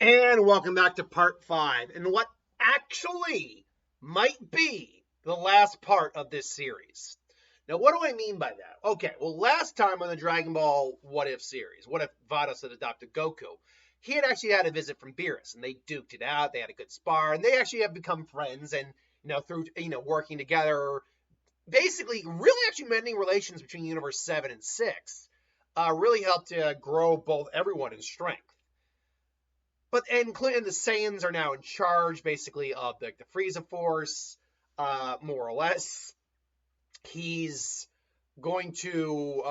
And welcome back to part 5, and what actually might be the last part of this series. Now, what do I mean by that? Okay, well, last time on the Dragon Ball What If series, what if Vados had adopted Goku? He had actually had a visit from Beerus, and they duked it out. They had a good spar, and they actually have become friends. And through working together, basically, really actually mending relations between Universe 7 and 6, really helped to grow both everyone in strength. But including the Saiyans are now in charge, basically, of the Frieza Force, more or less. He's going to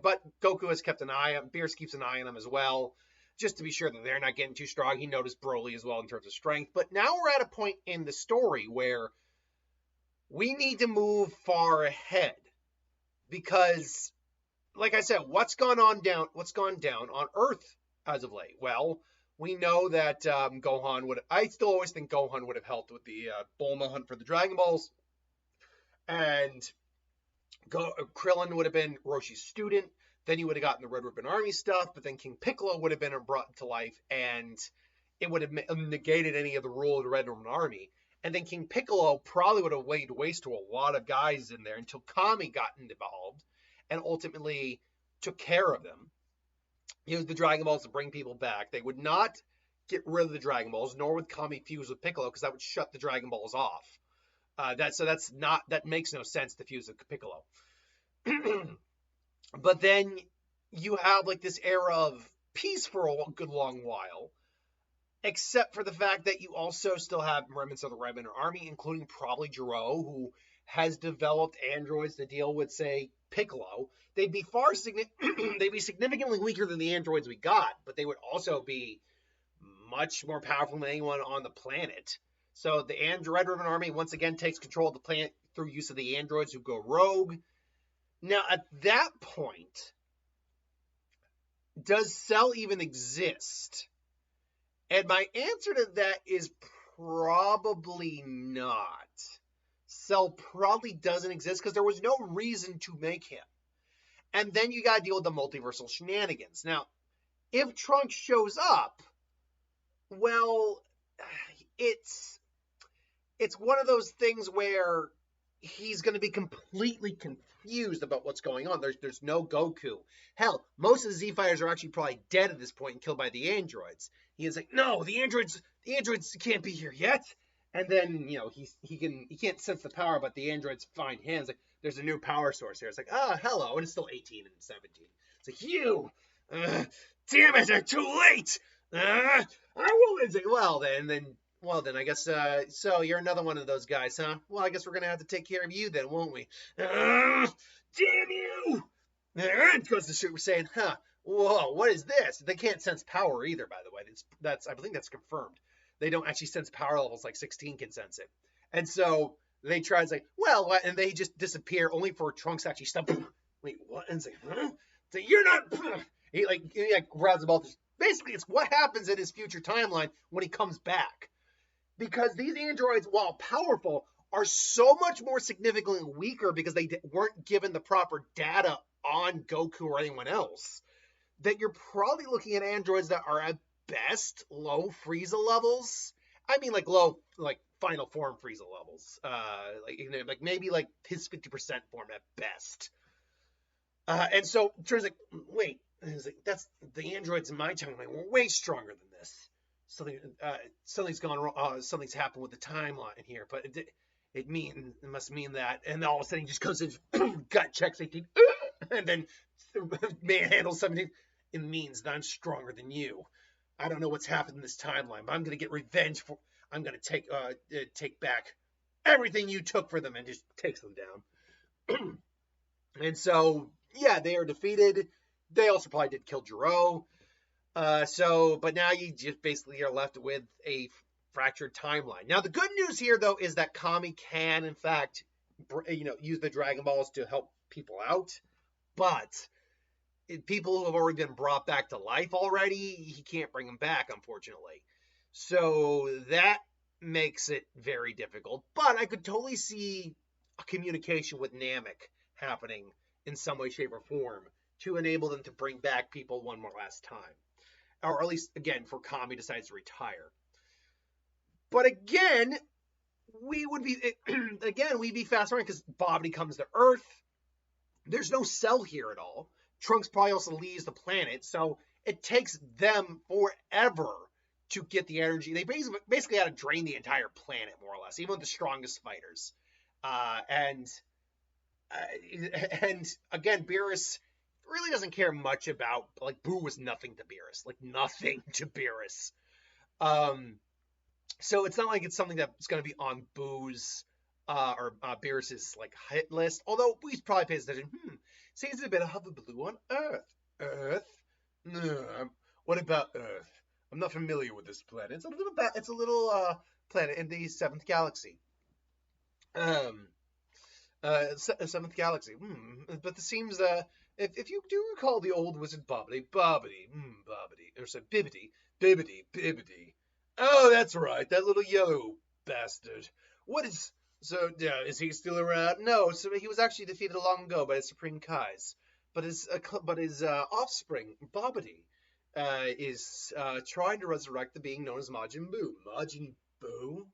but Goku has kept an eye on. Beerus keeps an eye on him as well, just to be sure that they're not getting too strong. He noticed Broly as well in terms of strength. But now we're at a point in the story where we need to move far ahead because, like I said, what's gone down on Earth as of late? Well, we know that Gohan would. I still always think Gohan would have helped with the Bulma hunt for the Dragon Balls, and Krillin would have been Roshi's student. Then he would have gotten the Red Ribbon Army stuff, but then King Piccolo would have been brought to life, and it would have negated any of the rule of the Red Ribbon Army. And then King Piccolo probably would have laid waste to a lot of guys in there until Kami got involved and ultimately took care of them. Used the Dragon Balls to bring people back. They would not get rid of the Dragon Balls, nor would Kami fuse with Piccolo, because that would shut the Dragon Balls off. That makes no sense to fuse with Piccolo. But then you have like this era of peace for a good long while, except for the fact that you also still have remnants of the Red Ribbon Army, including probably Gero, who has developed androids to deal with, say, Piccolo. They'd be they'd be significantly weaker than the androids we got, but they would also be much more powerful than anyone on the planet. So the Red Ribbon Army once again takes control of the planet through use of the androids who go rogue. Now, at that point, does Cell even exist? And my answer to that is probably not. Cell probably doesn't exist because there was no reason to make him. And then you got to deal with the multiversal shenanigans. Now, if Trunks shows up, well, it's one of those things where he's going to be completely confused about what's going on. There's no Goku. Hell, most of the Z Fighters are actually probably dead at this point and killed by the androids. He is like, no, the androids can't be here yet. And then he can't sense the power, but the androids find him. It's like, there's a new power source here. It's like, hello, and it's still 18 and 17. It's like, you, damn it, I'm too late. I will. It's like, well then, I guess, so you're another one of those guys, huh? Well, I guess we're going to have to take care of you then, won't we? Damn you! It goes to Super Saiyan, huh? Whoa, what is this? They can't sense power either, by the way. I think that's confirmed. They don't actually sense power levels like 16 can sense it. And so they try to say, well, what? And they just disappear only for Trunks to actually stop. Wait, what? And say, huh? So you're not. He grabs the ball. Basically, it's what happens in his future timeline when he comes back. Because these androids, while powerful, are so much more significantly weaker because they weren't given the proper data on Goku or anyone else, that you're probably looking at androids that are at best low Frieza levels. I mean, like low, like final form Frieza levels. Like maybe like his 50% form at best. And so it turns like, wait, that's the androids in my timeline were way stronger than this. Something's gone wrong. Something's happened with the timeline here, but it must mean that. And all of a sudden, he just goes in, gut checks 18, and then manhandles 17. It means that I'm stronger than you. I don't know what's happened in this timeline, but I'm gonna get revenge for. I'm gonna take back everything you took for them, and just takes them down. And so, yeah, they are defeated. They also probably did kill Gero. But now you just basically are left with a fractured timeline. Now, the good news here, though, is that Kami can, in fact, use the Dragon Balls to help people out. But people who have already been brought back to life already, he can't bring them back, unfortunately. So that makes it very difficult. But I could totally see a communication with Namek happening in some way, shape, or form to enable them to bring back people one more last time. or at least again for Kami decides to retire. But again, we would be again we'd be fast forwarding because Bobbity comes to Earth. There's no Cell here at all. Trunks probably also leaves the planet, so it takes them forever to get the energy. They basically had to drain the entire planet, more or less, even with the strongest fighters. Uh, and and again, Beerus really doesn't care much about, like, Buu was nothing to Beerus, like nothing to Beerus. Um, so it's not like it's something that's going to be on Boo's or Beerus's like hit list. Although Boo's probably pays attention. Seems a bit of hover blue on Earth. Earth? No. What about Earth? I'm not familiar with this planet. It's a little planet in the seventh galaxy. Um, seventh galaxy. But it seems if you do recall the old wizard Bobbity, or said Bibbity. Oh, that's right, that little yellow bastard. What is so? Yeah, is he still around? No, so he was actually defeated long ago by the Supreme Kais. But his offspring Bobbity is trying to resurrect the being known as Majin Buu. Majin Buu.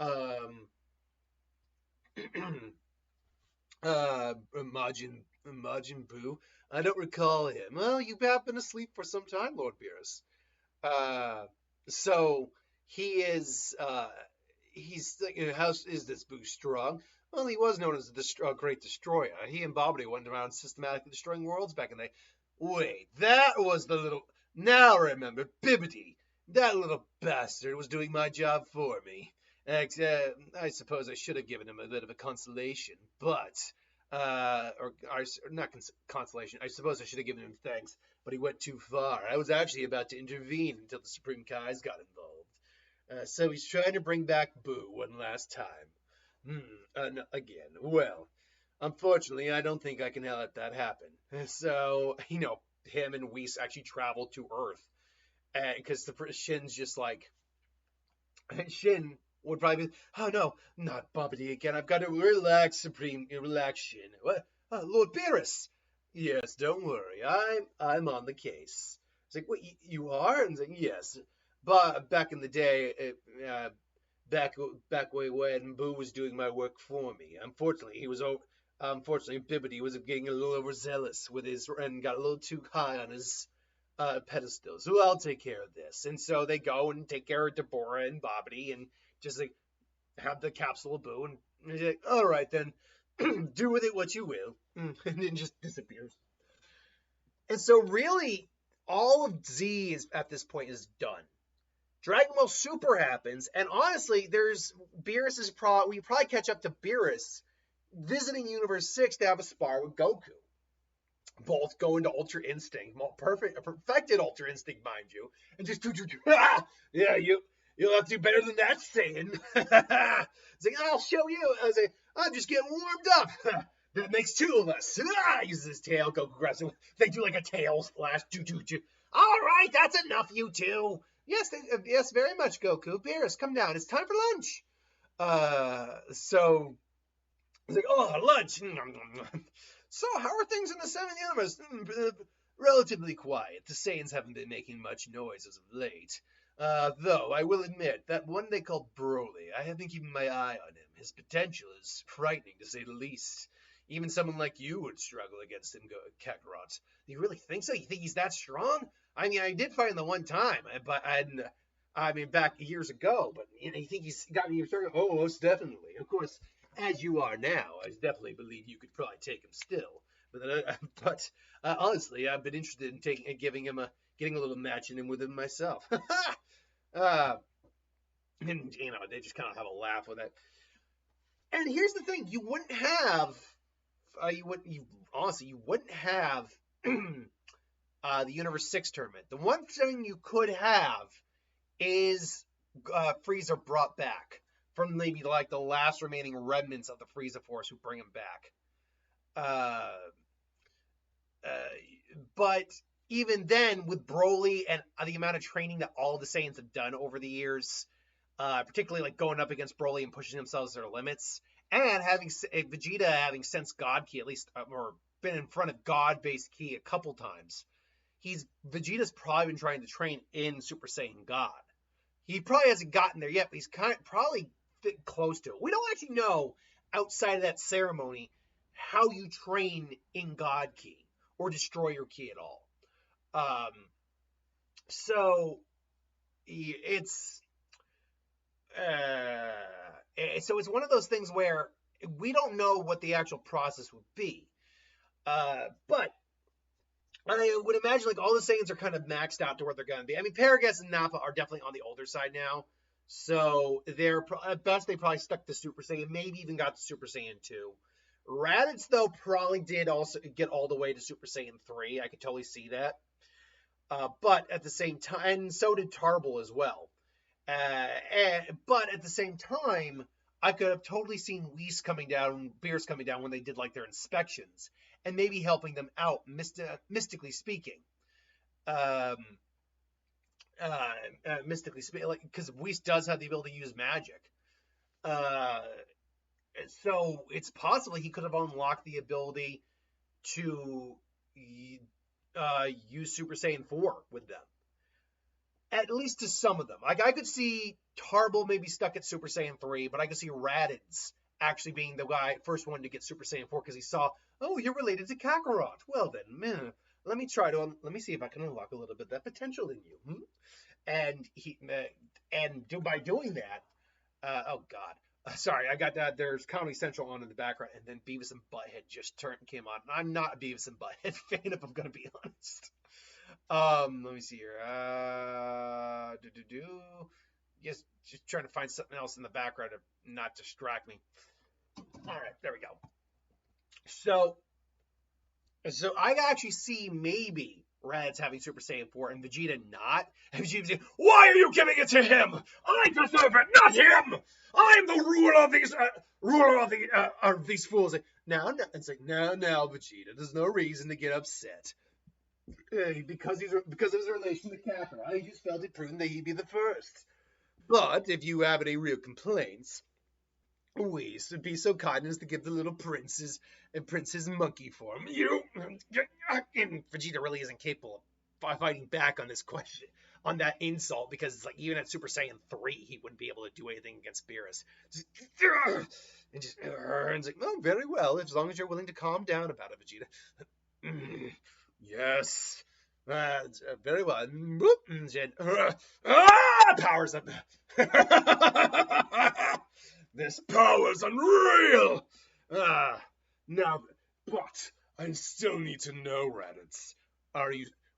Um, Majin Buu. I don't recall him. Well, you have been asleep for some time, Lord Beerus. So he is. He's. How is this Buu strong? Well, he was known as the Great Destroyer. He and Bobbity went around systematically destroying worlds back in the day. Wait, that was the little. Now I remember, Bibbity. That little bastard was doing my job for me. I suppose I should have given him a bit of a consolation, but or not consolation. I suppose I should have given him thanks, but he went too far. I was actually about to intervene until the Supreme Kais got involved. So he's trying to bring back Buu one last time. Again. Well, unfortunately, I don't think I can let that happen. So, him and Whis actually travel to Earth, because the Shin's just like Shin would probably be, oh no, not Bobbity again. I've got to relax, relax, Shin. What? Lord Beerus. Yes, don't worry. I'm on the case. It's like, what, you are? And it's like, yes. But back in the day, back way when Boo was doing my work for me. Unfortunately, Bibbity was getting a little overzealous with and got a little too high on his pedestal. So I'll take care of this. And so they go and take care of Deborah and Bobbity and just like have the capsule of Boo, and he's like, all right then, do with it what you will. And then just disappears. And so really, all of Z at this point is done. Dragon Ball Super happens, and honestly, we probably catch up to Beerus visiting Universe 6 to have a spar with Goku. Both go into Ultra Instinct, perfected Ultra Instinct, mind you, and just yeah, you'll have to do better than that, Saiyan. It's like, I'll show you. I was like, I'm just getting warmed up. That makes two of us. Uses his tail. Goku grabs him. They do like a tail splash. All right, that's enough, you two. Yes, very much, Goku. Beerus, come down. It's time for lunch. So it's like, oh, lunch. So, how are things in the seventh universe? Relatively quiet. The Saiyans haven't been making much noise as of late. Though, I will admit, that one they call Broly, I have been keeping my eye on him. His potential is frightening, to say the least. Even someone like you would struggle against him, Kakarot. Do you really think so? You think he's that strong? I mean, I did fight him the one time, but back years ago. But you think he's got me started? Oh, most definitely. Of course, as you are now, I definitely believe you could probably take him still. But honestly, I've been interested in getting a little match in him with him myself. And they just kind of have a laugh with it. And here's the thing: you wouldn't have the Universe 6 tournament. The one thing you could have is Frieza brought back from maybe like the last remaining remnants of the Frieza Force who bring him back. But even then, with Broly and the amount of training that all the Saiyans have done over the years, particularly like going up against Broly and pushing themselves to their limits, and having Vegeta having sensed God Ki at least, or been in front of God-based Ki a couple times, Vegeta's probably been trying to train in Super Saiyan God. He probably hasn't gotten there yet, but he's probably close to it. We don't actually know outside of that ceremony how you train in God Ki or destroy your ki at all. So it's one of those things where we don't know what the actual process would be. But I would imagine like all the Saiyans are kind of maxed out to where they're going to be. I mean, Paragus and Nappa are definitely on the older side now. So they're at best they probably stuck to Super Saiyan, maybe even got to Super Saiyan 2. Raditz though probably did also get all the way to Super Saiyan 3. I could totally see that. But at the same time, and so did Tarble as well. But at the same time, I could have totally seen Whis coming down, Beerus coming down when they did like their inspections, and maybe helping them out, mystically speaking. Mystically speaking, like because Whis does have the ability to use magic. So it's possible he could have unlocked the ability to use Super Saiyan 4 with them. At least to some of them. Like I could see Tarble maybe stuck at Super Saiyan 3, but I could see Raditz actually being the first one to get Super Saiyan 4 because he saw, oh, you're related to Kakarot. Well then, let me see if I can unlock a little bit of that potential in you. And by doing that, oh God. Sorry, I got that. There's Comedy Central on in the background, and then Beavis and Butthead just came on. I'm not a Beavis and Butthead fan, if I'm going to be honest. Let me see here. Just trying to find something else in the background to not distract me. All right, there we go. So I actually see maybe Raditz having Super Saiyan 4 and Vegeta not. And Vegeta saying, "Why are you giving it to him? I deserve it, not him. I'm the ruler of these fools." Now, it's like, no, Vegeta. There's no reason to get upset. Because of his relation to Kakarot, I just felt it prudent that he'd be the first. But if you have any real complaints, Whis would be so kind as to give the little prince's monkey form. And Vegeta really isn't capable of fighting back on this question, on that insult, because it's like even at Super Saiyan 3, he wouldn't be able to do anything against Beerus. And it's like, oh, very well, as long as you're willing to calm down about it, Vegeta. Yes. Very well. Powers up. This power's unreal. Now, but I still need to know, Raditz.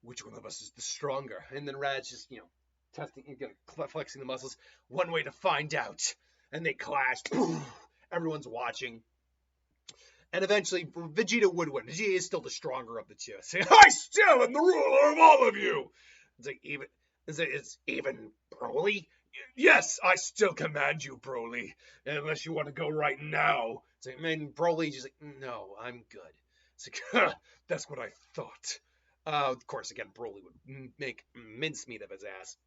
Which one of us is the stronger? And then Raditz just, testing, flexing the muscles. One way to find out. And they clash. Everyone's watching. And eventually, Vegeta would win. Vegeta is still the stronger of the two. Saying, I still am the ruler of all of you. It's like, it's even Broly? Yes, I still command you, Broly. Unless you want to go right now. It's like, man, Broly's just like, no, I'm good. It's like, that's what I thought. Of course, again, Broly would make mincemeat of his ass.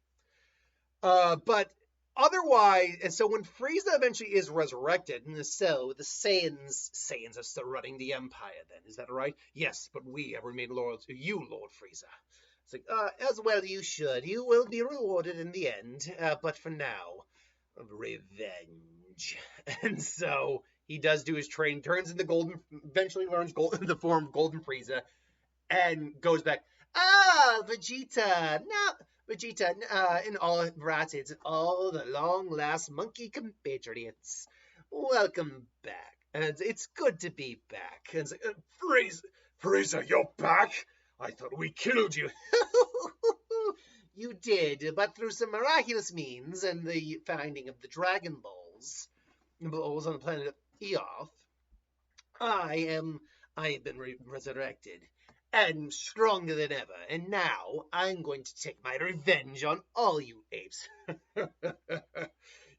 But otherwise, and so when Frieza eventually is resurrected, and so the Saiyans are still running the Empire then, is that right? Yes, but we have remained loyal to you, Lord Frieza. It's like, as well you should. You will be rewarded in the end, but for now, revenge. And so he does do his training, turns into eventually learns the form of Golden Frieza, and goes back, Vegeta, and all Raditz, and all the long-last monkey compatriots. Welcome back. And it's good to be back. And it's like, Frieza, you're back? I thought we killed you. You did, but through some miraculous means and the finding of the Dragon Balls on the planet of Earth, I have been resurrected. And stronger than ever, and now I'm going to take my revenge on all you apes.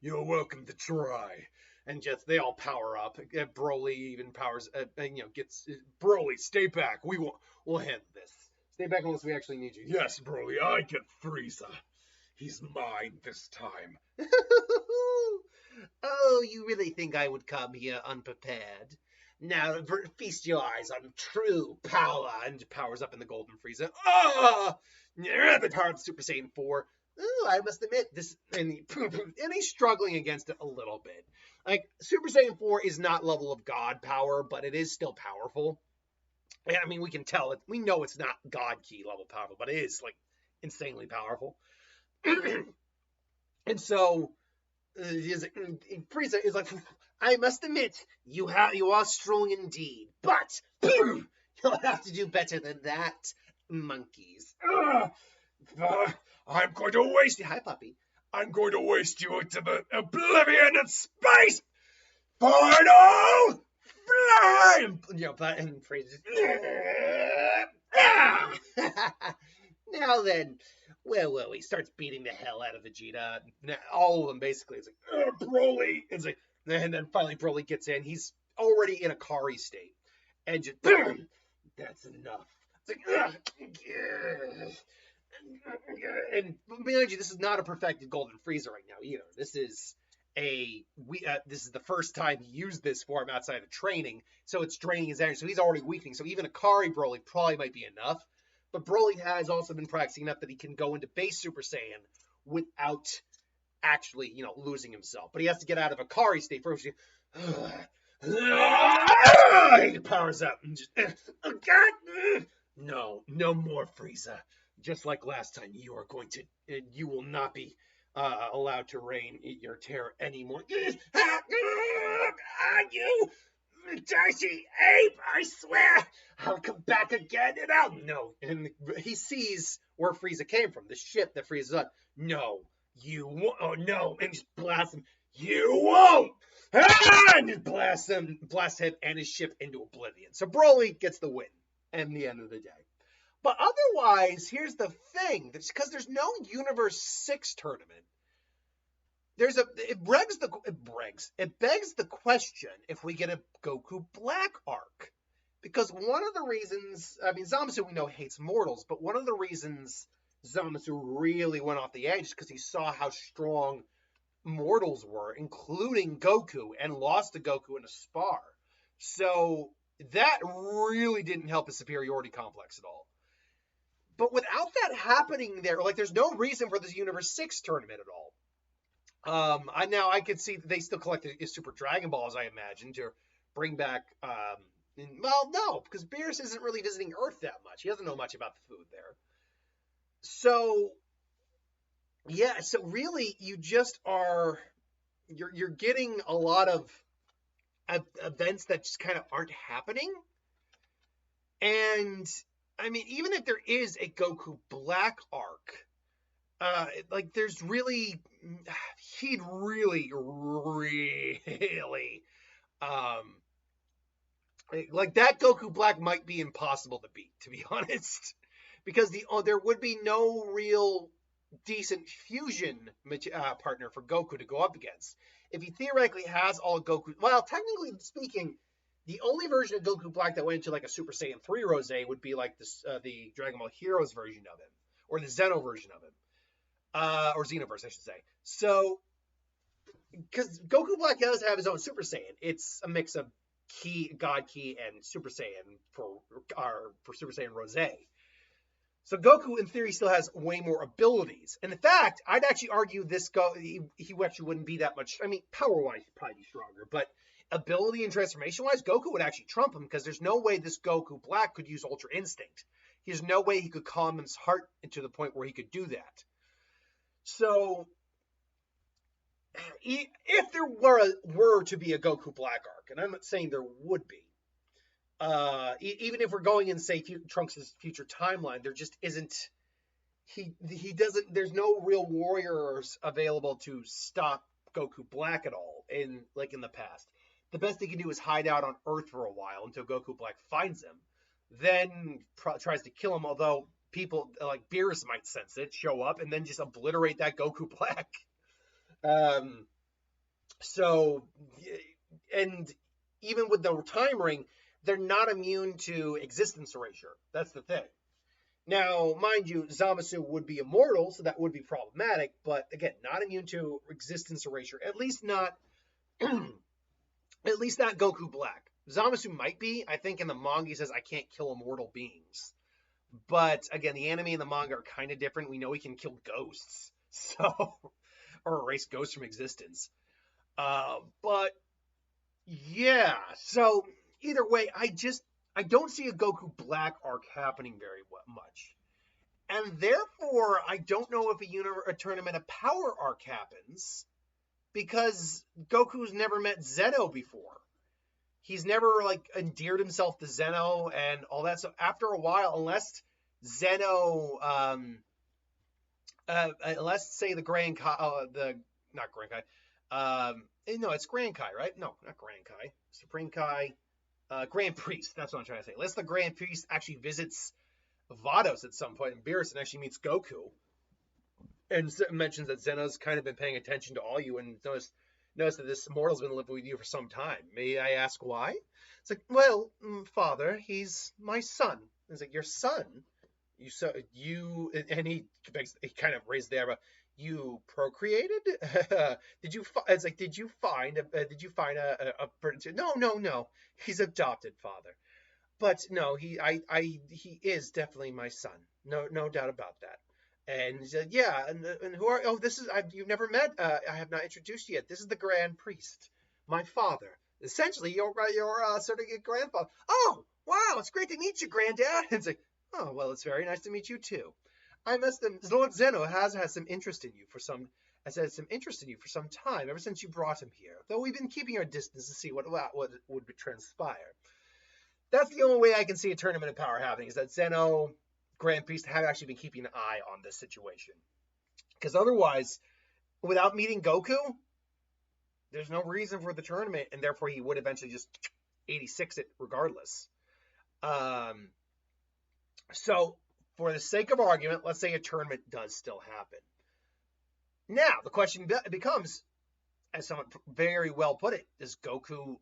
You're welcome to try. And just they all power up. Broly even powers, gets Broly. Stay back. We'll handle this. Stay back unless we actually need you. Yes, Broly. I get Frieza. He's mine this time. Oh, you really think I would come here unprepared? Now feast your eyes on true power, and powers up in the Golden Frieza. Ah, the power of Super Saiyan 4. Ooh, I must admit this, and he's struggling against it a little bit. Like Super Saiyan 4 is not level of God power, but it is still powerful. I mean, we can tell it. We know it's not God key level powerful, but it is like insanely powerful. And so Frieza is like, I must admit, you are strong indeed, but you'll have to do better than that, monkeys. I'm going to waste you. Hi, puppy. I'm going to waste you into the oblivion of space. Final fly. And Frieza. Now then, where were we? He starts beating the hell out of Vegeta. All of them basically. It's like, Broly. It's like, and then finally Broly gets in. He's already in a Kari state. And just, that's enough. It's like, and mind you, this is not a perfected Golden Frieza right now either. This is this is the first time he used this form outside of training, so it's draining his energy. So he's already weakening. So even a Kari Broly probably might be enough. But Broly has also been practicing enough that he can go into base Super Saiyan without actually, losing himself. But he has to get out of a Kari state first. He powers up. No more Frieza. Just like last time, you will not be allowed to reign your terror anymore. You dirty ape! I swear, I'll come back again, and I'll no. And he sees where Frieza came from, the ship that Frieza's on. No, you won't. Oh no! And just blast him. You won't. And just blast him and his ship into oblivion. So Broly gets the win, and the end of the day. But otherwise, here's the thing: because there's no Universe 6 tournament. It begs the question if we get a Goku Black arc. Because one of the reasons, Zamasu we know hates mortals, but one of the reasons Zamasu really went off the edge is because he saw how strong mortals were, including Goku, and lost to Goku in a spar. So that really didn't help his superiority complex at all. But without that happening there, there's no reason for this Universe 6 tournament at all. I could see that they still collected Super Dragon Balls, I imagine, to bring back. No, because Beerus isn't really visiting Earth that much. He doesn't know much about the food there. So, yeah. So really, you just are. You're getting a lot of events that just kind of aren't happening. And even if there is a Goku Black arc. There's really, he'd really, that Goku Black might be impossible to beat, to be honest, because there would be no real decent fusion partner for Goku to go up against. If he theoretically has all Goku, well, technically speaking, the only version of Goku Black that went into a Super Saiyan 3 Rose would be the Dragon Ball Heroes version of him, or the Zeno version of him. Or Xenoverse, I should say. So, because Goku Black does have his own Super Saiyan, it's a mix of God Ki and Super Saiyan for Super Saiyan Rose. So Goku, in theory, still has way more abilities. And in fact, I'd actually argue he actually wouldn't be that much. Power-wise, he'd probably be stronger, but ability and transformation-wise, Goku would actually trump him because there's no way this Goku Black could use Ultra Instinct. There's no way he could calm his heart to the point where he could do that. So, if there were to be a Goku Black arc, and I'm not saying there would be, even if we're going in, say, Trunks' future timeline, there just isn't. He doesn't. There's no real warriors available to stop Goku Black at all in the past. The best he can do is hide out on Earth for a while until Goku Black finds him, then tries to kill him. Although people like Beerus might sense it, show up, and then just obliterate that Goku Black. So, and even with the time ring, they're not immune to existence erasure. That's the thing. Now, mind you, Zamasu would be immortal, so that would be problematic, but again, not immune to existence erasure. At least not Goku Black. Zamasu might be. I think in the manga he says, I can't kill immortal beings. But again, the anime and the manga are kind of different. We know he can kill ghosts, so or erase ghosts from existence. But yeah, so either way, I don't see a Goku Black arc happening very much, and therefore I don't know if a tournament of power arc happens because Goku's never met Zeno before. He's never like endeared himself to Zeno and all that. So after a while, unless Zeno, let's say the Grand Kai, the not Grand Kai, no, it's Grand Kai, right? No, not Grand Kai, Supreme Kai, Grand Priest. That's what I'm trying to say. Unless the Grand Priest actually visits Vados at some point, and Beerus and actually meets Goku, and mentions that Zeno's kind of been paying attention to all you, and notice that this mortal's been living with you for some time. May I ask why? It's like, well, father, he's my son. It's like, your son? And he kind of raised the eyebrow. You procreated? Did you find a no. He's adopted, father. But no, he is definitely my son. No doubt about that. And he said, yeah, and who are, you've never met, I have not introduced you yet. This is the Grand Priest, my father. Essentially, your surrogate grandfather. Oh, wow, it's great to meet you, Granddad. It's like, oh, well, it's very nice to meet you, too. Lord Zeno has had some interest in you for some time, ever since you brought him here, though we've been keeping our distance to see what would transpire. That's the only way I can see a tournament of power happening, is that Zeno, Grand Priest have actually been keeping an eye on this situation. Because otherwise, without meeting Goku, there's no reason for the tournament, and therefore he would eventually just 86 it regardless. So, for the sake of argument, let's say a tournament does still happen. Now, the question becomes, as someone very well put it, does Goku's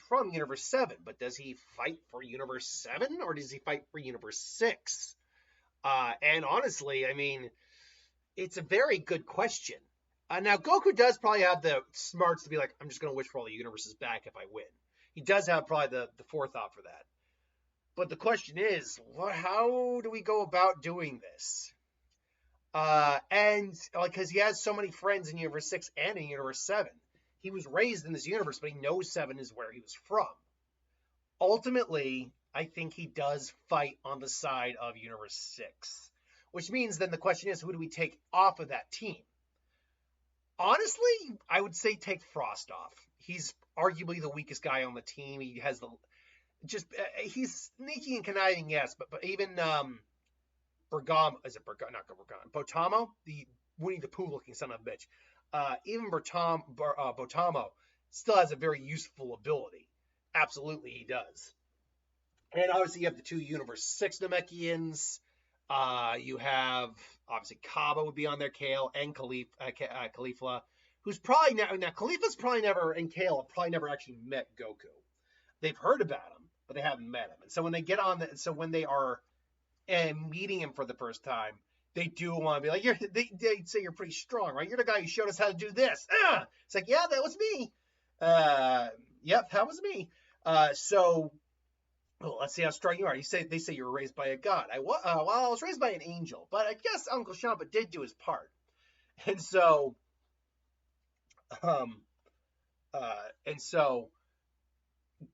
from Universe 7, but does he fight for Universe 7 or does he fight for Universe 6? And honestly, I mean, it's a very good question. Now, Goku does probably have the smarts to be like, I'm just going to wish for all the universes back if I win. He does have probably the forethought for that. But the question is, how do we go about doing this? And because he has so many friends in Universe 6 and in Universe 7. He was raised in this universe, but he knows 7 is where he was from. Ultimately, I think he does fight on the side of Universe 6. Which means then the question is, who do we take off of that team? Honestly, I would say take Frost off. He's arguably the weakest guy on the team. He has he's sneaky and conniving, yes, but even Bergamo, not Bergamo, Botamo, the Winnie the Pooh looking son of a bitch. Even Botamo still has a very useful ability. Absolutely, he does. And obviously, you have the two Universe 6 Namekians. You have, obviously, Kaba would be on there, Kale, and Caulifla, who's probably now Caulifla's probably never, and Kale have probably never actually met Goku. They've heard about him, but they haven't met him. And so when they get on, when they are meeting him for the first time, they do want to be like, they say you're pretty strong, right? You're the guy who showed us how to do this. It's like, yeah, that was me. Yep, that was me. So let's see how strong you are. They say you were raised by a god. I was raised by an angel, but I guess Uncle Shampa did do his part. And so,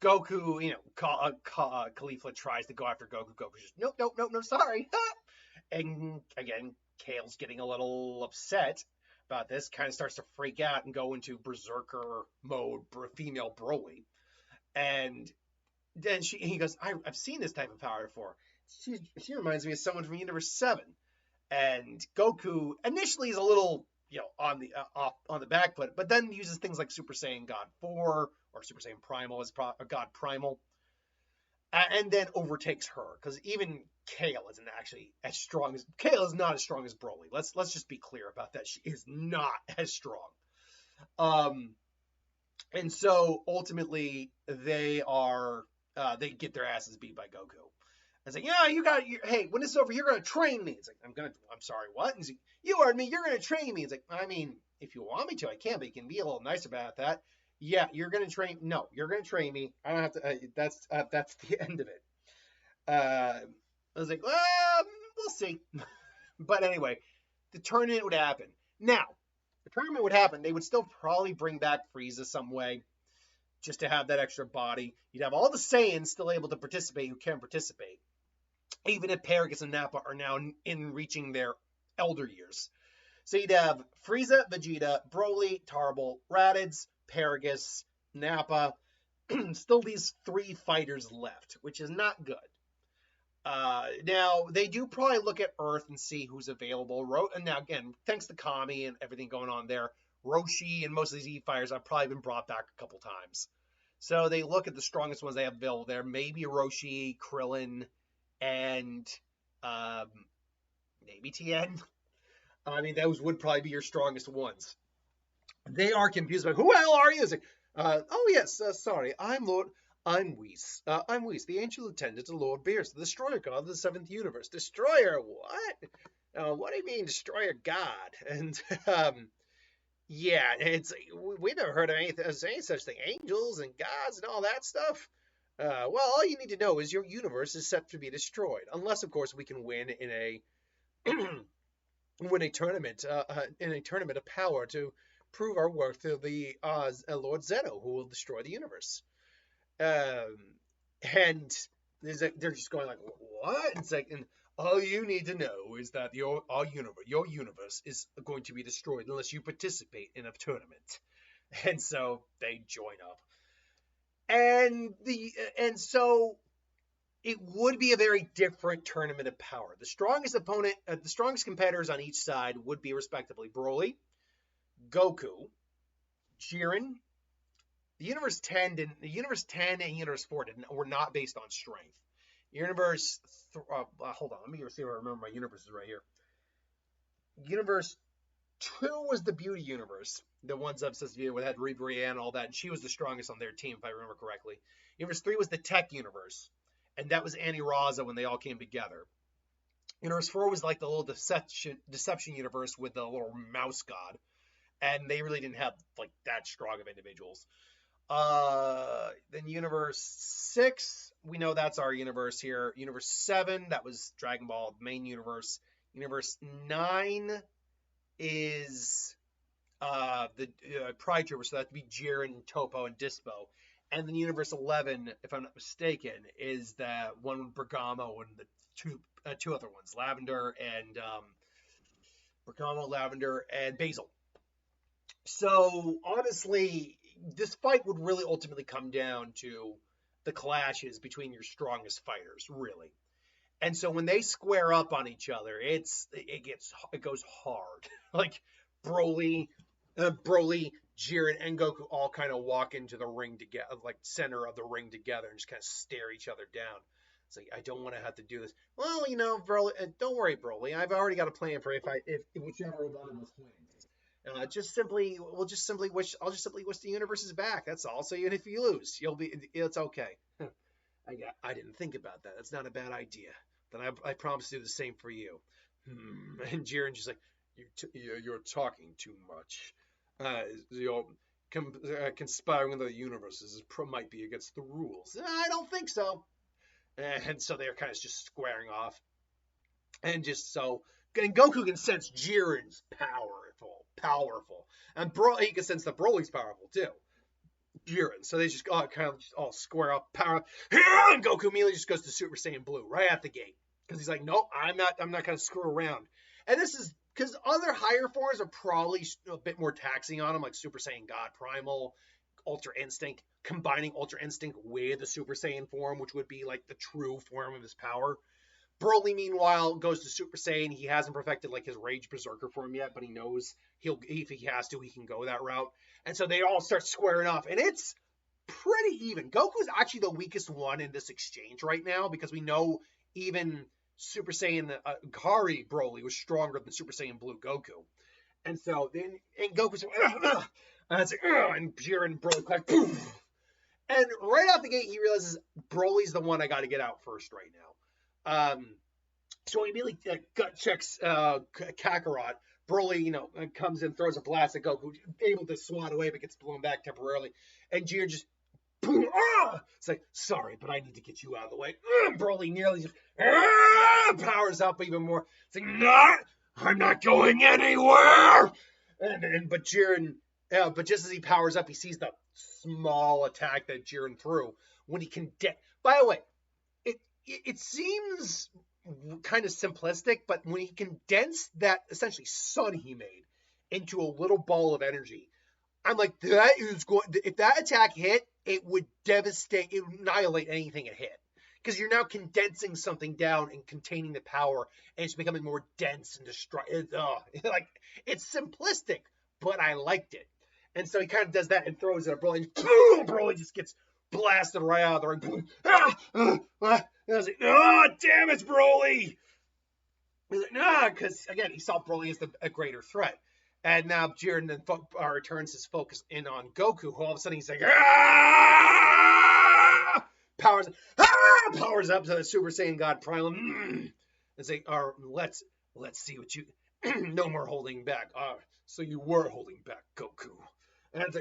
Goku, Caulifla tries to go after Goku. Goku's just, nope, sorry. And again, Kale's getting a little upset about this, kind of starts to freak out and go into berserker mode, female Broly. And then he goes, I've seen this type of power before. She reminds me of someone from Universe 7. And Goku initially is a little, on the back foot, but then uses things like Super Saiyan God 4 or Super Saiyan Primal as God Primal. And then overtakes her, because even Kale isn't actually as strong as Kale is not as strong as Broly. Let's just be clear about that. She is not as strong. And so ultimately they get their asses beat by Goku. It's like, hey, when this is over, you're gonna train me. It's like, I'm sorry, what? And he's like, you heard me, you're gonna train me. It's like, I mean, if you want me to, I can, but you can be a little nicer about that. Yeah, you're gonna train. No, you're gonna train me. I don't have to. That's the end of it. I was like, well, we'll see. But anyway, the tournament would happen. Now, the tournament would happen. They would still probably bring back Frieza some way, just to have that extra body. You'd have all the Saiyans still able to participate who can participate, even if Paragus and Nappa are now in reaching their elder years. So you'd have Frieza, Vegeta, Broly, Tarble, Raditz, Paragus, Nappa. Still these 3 fighters left, which is not good. Now, they do probably look at Earth and see who's available. And now, again, thanks to Kami and everything going on there, Roshi and most of these E-Fighters have probably been brought back a couple times. So they look at the strongest ones they have available there. Maybe Roshi, Krillin, and maybe Tien. I mean, those would probably be your strongest ones. They are confused by, who the hell are you? Like, oh, yes, sorry, I'm Whis. I'm Whis, the ancient lieutenant of Lord Beerus, the destroyer god of the 7th universe. Destroyer, what? What do you mean, destroyer god? And, yeah, it's, we never heard of any such thing. Angels and gods and all that stuff. Well, all you need to know is your universe is set to be destroyed. Unless, of course, we can win in a tournament of power to prove our worth to the Lord Zeno, who will destroy the universe. And they're just going like, what? It's like, and all you need to know is that your universe is going to be destroyed unless you participate in a tournament. And so they join up. And so it would be a very different tournament of power. The strongest competitors on each side would be respectively Broly, Goku, Jiren. The Universe 10 and Universe 4 were not based on strength. Hold on, let me see if I remember my universes right here. Universe 2 was the Beauty Universe, the ones I've said with had Brienne and all that, and she was the strongest on their team, if I remember correctly. Universe 3 was the Tech Universe, and that was Annie Raza when they all came together. Universe 4 was like the little deception universe with the little mouse god, and they really didn't have like that strong of individuals. Then Universe 6, we know that's our universe here. Universe 7, that was Dragon Ball, main universe. Universe 9 is the Pride Troopers, so that'd be Jiren, Topo, and Dispo. And then Universe 11, if I'm not mistaken, is the one with Bergamo and the two other ones, Lavender and Bergamo, Lavender, and Basil. So honestly, this fight would really ultimately come down to the clashes between your strongest fighters, really. And so when they square up on each other, it goes hard. Like Broly, Jiren, and Goku all kind of walk into the ring together, like center of the ring together, and just kind of stare each other down. It's like, I don't want to have to do this. Well, Broly, don't worry, Broly. I've already got a plan for if whichever one of us wins. I'll just simply wish the universe is back. That's all. So even if you lose, it's okay. I didn't think about that. That's not a bad idea. Then I promise to do the same for you. And Jiren's just like, you're talking too much. Conspiring with the universes might be against the rules. I don't think so. And so they're kind of just squaring off. And Goku can sense Jiren's powerful. And he can sense that Broly's powerful too. Jiren. So they just kind of all square up, power. And Goku immediately just goes to Super Saiyan Blue right at the gate. Because he's like, nope, I'm not going to screw around. And this is because other higher forms are probably a bit more taxing on him, like Super Saiyan God Primal, Ultra Instinct, combining Ultra Instinct with the Super Saiyan form, which would be like the true form of his power. Broly, meanwhile, goes to Super Saiyan. He hasn't perfected like his Rage Berserker form yet, but he knows if he has to, he can go that route. And so they all start squaring off, and it's pretty even. Goku's actually the weakest one in this exchange right now, because we know even Super Saiyan Kari Broly was stronger than Super Saiyan Blue Goku. And so then, and Goku's like, and it's like, and Jiren and Broly like, boom. And right out the gate, he realizes Broly's the one I got to get out first right now. So he immediately gut checks Kakarot. Broly, comes in, throws a blast at Goku, able to swat away, but gets blown back temporarily. And Jiren just, boom, it's like, sorry, but I need to get you out of the way. Broly nearly just, powers up even more. It's like, no, I'm not going anywhere. But Jiren, but just as he powers up, he sees the small attack that Jiren threw when he can. By the way, it seems kind of simplistic, but when he condensed that essentially sun he made into a little ball of energy, I'm like, that is going. If that attack hit, it would devastate, it would annihilate anything it hit. Because you're now condensing something down and containing the power, and it's becoming more dense and destructive. It's simplistic, but I liked it. And so he kind of does that and throws it at Broly, and boom, Broly just gets blasted right out of the ring. And I was like, oh, damn it, Broly! He's like, nah, because again, he saw Broly as a greater threat. And now Jiren then turns his focus in on Goku, who all of a sudden he's like, powers up to the Super Saiyan God Primal. And say, let's see what you. No more holding back. So you were holding back, Goku. And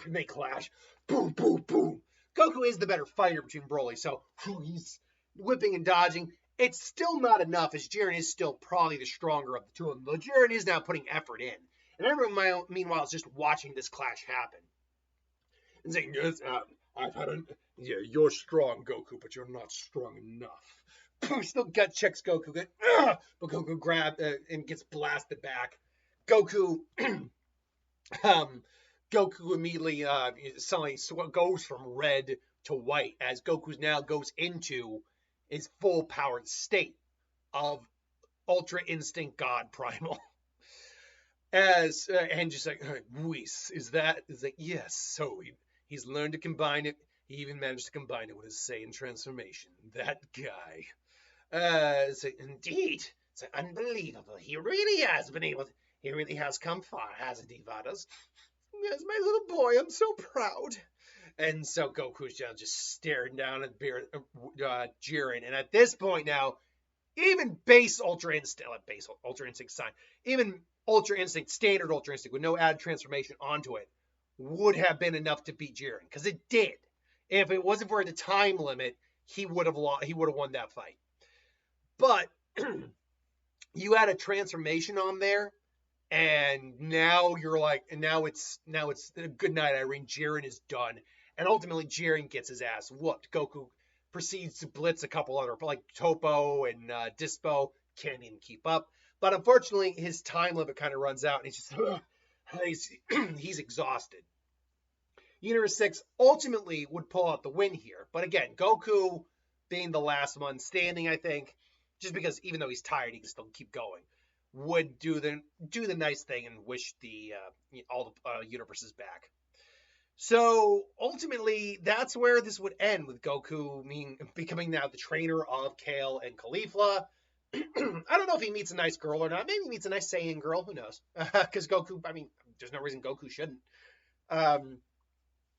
they clash. Boom, boom, boom. Goku is the better fighter between Broly, so he's whipping and dodging. It's still not enough, as Jiren is still probably the stronger of the two of them. Though Jiren is now putting effort in. And everyone, meanwhile, is just watching this clash happen. And saying, yes, you're strong, Goku, but you're not strong enough. Still gut checks Goku, but Goku grabs and gets blasted back. Goku immediately suddenly goes from red to white as Goku now goes into his full powered state of Ultra Instinct God Primal. And just like, Whis, is that? It's like, yes. So he's learned to combine it. He even managed to combine it with his Saiyan transformation. That guy. Indeed. It's unbelievable. He really has been able to. He really has come far, hasn't he, Vados? Yes, my little boy, I'm so proud. And so Goku's just staring down at Jiren. And at this point now, even base Ultra Instinct, even Ultra Instinct, standard Ultra Instinct with no added transformation onto it, would have been enough to beat Jiren. Because it did. If it wasn't for the time limit, he would have won that fight. But you add a transformation on there, and now you're like, and now it's good night, Irene. Jiren is done, and ultimately Jiren gets his ass whooped. Goku proceeds to blitz a couple other like Topo and Dispo, can't even keep up. But unfortunately, his time limit kind of runs out, and he's exhausted. Universe 6 ultimately would pull out the win here, but again, Goku being the last one standing, I think, just because even though he's tired, he can still keep going, would do the nice thing and wish all the universes back. So ultimately, that's where this would end, with Goku becoming now the trainer of Kale and Caulifla. I don't know if he meets a nice girl or not. Maybe he meets a nice Saiyan girl. Who knows? Because Goku, there's no reason Goku shouldn't.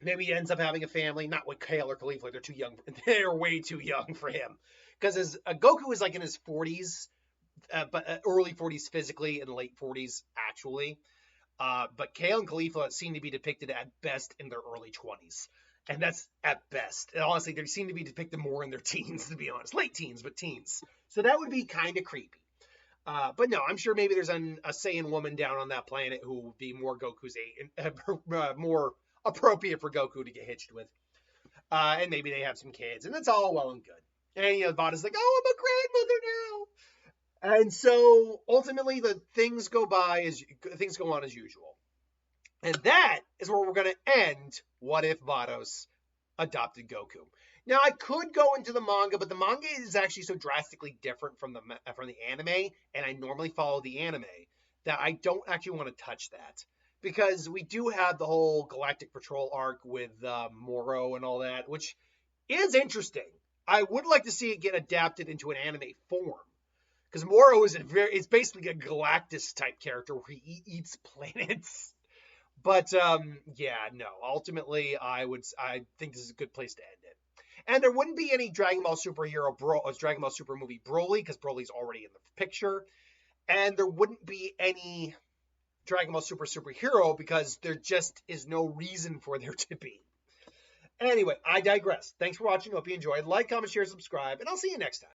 Maybe he ends up having a family, not with Kale or Caulifla. They're too young. They're way too young for him. Because Goku is like in his 40s, but early 40s physically and late 40s actually. But Kale and Caulifla seem to be depicted at best in their early 20s. And that's at best. And honestly, they seem to be depicted more in their teens, to be honest. Late teens, but teens. So that would be kind of creepy. But no, I'm sure maybe there's a Saiyan woman down on that planet who would be more Goku's age, more appropriate for Goku to get hitched with. And maybe they have some kids, and that's all well and good. And, Vados like, oh, I'm a grandmother now. And so, ultimately, things go on as usual. And that is where we're going to end What If Vados Adopted Goku. Now, I could go into the manga, but the manga is actually so drastically different from the anime, and I normally follow the anime, that I don't actually want to touch that. Because we do have the whole Galactic Patrol arc with Moro and all that, which is interesting. I would like to see it get adapted into an anime form. Because Moro is basically a Galactus type character where he eats planets. But ultimately I think this is a good place to end it. And there wouldn't be any Dragon Ball Super movie Broly, because Broly's already in the picture. and there wouldn't be any Dragon Ball Super superhero because there just is no reason for there to be. Anyway, I digress. Thanks for watching. Hope you enjoyed. Like, comment, share, subscribe, and I'll see you next time.